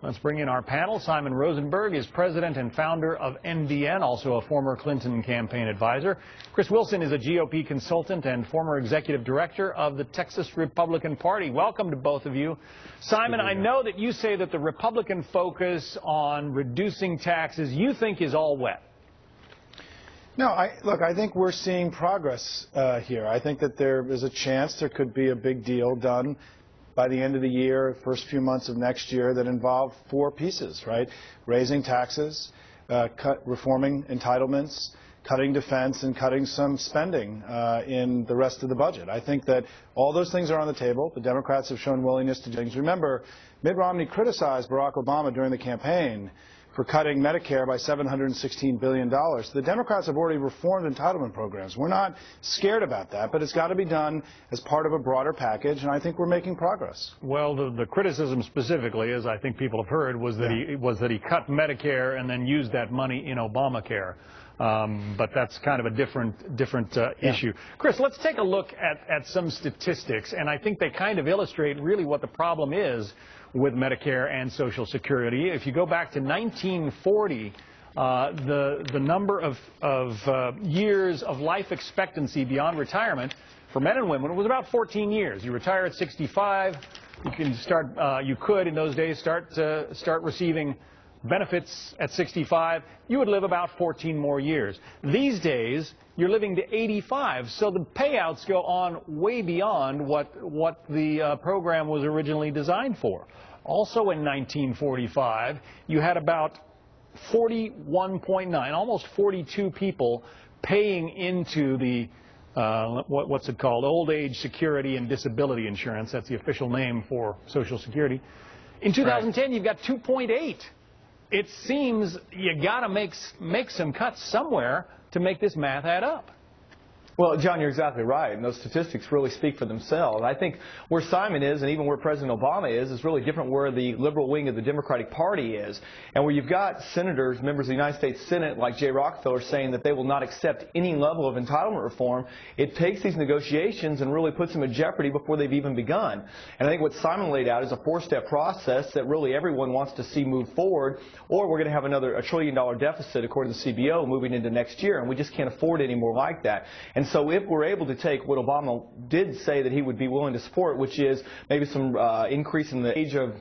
Let's bring in our panel. Simon Rosenberg is president and founder of NBN, also a former Clinton campaign advisor. Chris Wilson is a GOP consultant and former executive director of the Texas Republican Party. Welcome to both of you. Simon, I know that you say that the Republican focus on reducing taxes you think is all wet. No, look, I think we're seeing progress here. I think that there is a chance there could be a big deal done by the end of the year, first few months of next year, that involve four pieces, right? Raising taxes, reforming entitlements, cutting defense, and cutting some spending in the rest of the budget. I think that all those things are on the table. The Democrats have shown willingness to do things. Remember, Mitt Romney criticized Barack Obama during the campaign for cutting Medicare by $716 billion. The Democrats have already reformed entitlement programs. We're not scared about that, but it's got to be done as part of a broader package, and I think we're making progress. Well, the criticism specifically, as I think people have heard, was that he cut Medicare and then used that money in Obamacare. But that's kind of a different issue. Chris, let's take a look at some statistics, and I think they kind of illustrate really what the problem is with Medicare and Social Security. If you go back to 1940, the number of years of life expectancy beyond retirement for men and women was about 14 years. You retire at 65, you can start. You could in those days start receiving benefits at 65, you would live about 14 more years. These days, you're living to 85, so the payouts go on way beyond what the program was originally designed for. Also in 1945, you had about 41.9, almost 42 people paying into the what's it called? Old age security and disability insurance. That's the official name for Social Security. In 2010, you've got 2.8. It seems you got to make some cuts somewhere to make this math add up. Well, John, you're exactly right, and those statistics really speak for themselves. I think where Simon is, and even where President Obama is really different where the liberal wing of the Democratic Party is. And where you've got senators, members of the United States Senate, like Jay Rockefeller, saying that they will not accept any level of entitlement reform, it takes these negotiations and really puts them in jeopardy before they've even begun. And I think what Simon laid out is a four-step process that really everyone wants to see move forward, or we're going to have another $1 trillion deficit, according to the CBO, moving into next year, and we just can't afford any more like that. And so if we're able to take what Obama did say that he would be willing to support, which is maybe some increase in the age of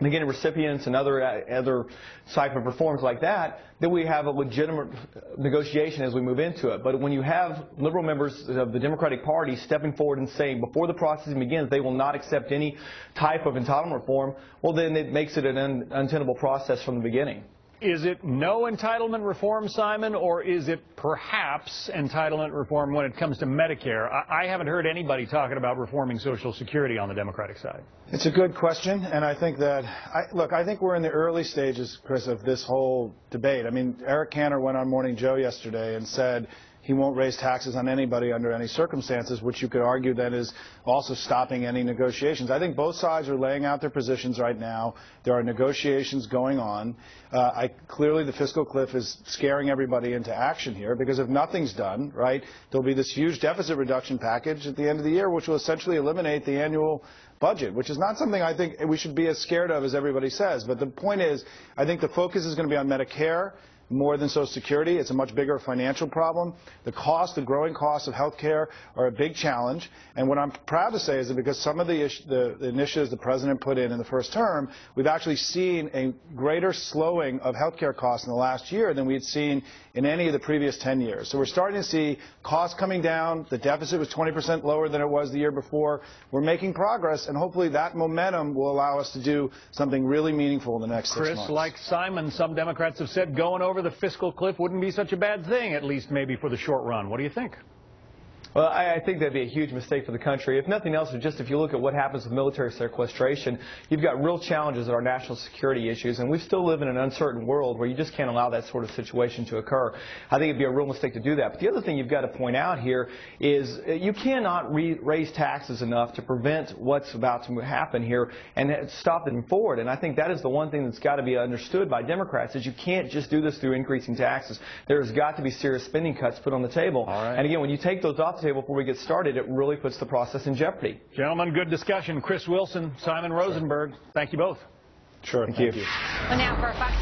beginning recipients and other type of reforms like that, then we have a legitimate negotiation as we move into it. But when you have liberal members of the Democratic Party stepping forward and saying before the process begins they will not accept any type of entitlement reform, well, then it makes it an untenable process from the beginning. Is it no entitlement reform, Simon, or is it perhaps entitlement reform when it comes to Medicare? I haven't heard anybody talking about reforming Social Security on the Democratic side. It's a good question, and I think that, I think we're in the early stages, Chris, of this whole debate. I mean, Eric Cantor went on Morning Joe yesterday and said he won't raise taxes on anybody under any circumstances, which you could argue then is also stopping any negotiations. I think both sides are laying out their positions right now. There are negotiations going on. Clearly the fiscal cliff is scaring everybody into action here, because if nothing's done, right, there'll be this huge deficit reduction package at the end of the year, which will essentially eliminate the annual budget, which is not something I think we should be as scared of as everybody says. But the point is, I think the focus is going to be on Medicare more than Social Security. It's a much bigger financial problem. The growing costs of health care are a big challenge. And what I'm proud to say is that because some of the initiatives the President put in the first term, we've actually seen a greater slowing of health care costs in the last year than we had seen in any of the previous 10 years. So we're starting to see costs coming down. The deficit was 20% lower than it was the year before. We're making progress, and hopefully that momentum will allow us to do something really meaningful in the next 6 months. Chris, like Simon, some Democrats have said going over the fiscal cliff wouldn't be such a bad thing, at least maybe for the short run. What do you think? Well, I think that'd be a huge mistake for the country. If nothing else, just if you look at what happens with military sequestration, you've got real challenges that are national security issues, and we still live in an uncertain world where you just can't allow that sort of situation to occur. I think it'd be a real mistake to do that. But the other thing you've got to point out here is you cannot raise taxes enough to prevent what's about to happen here and stop it forward. And I think that is the one thing that's got to be understood by Democrats, is you can't just do this through increasing taxes. There's got to be serious spending cuts put on the table. All right. And again, when you take those off the table before we get started, it really puts the process in jeopardy. Gentlemen, good discussion. Chris Wilson, Simon Rosenberg, thank you both. Sure. Thank you. Well, now for Fox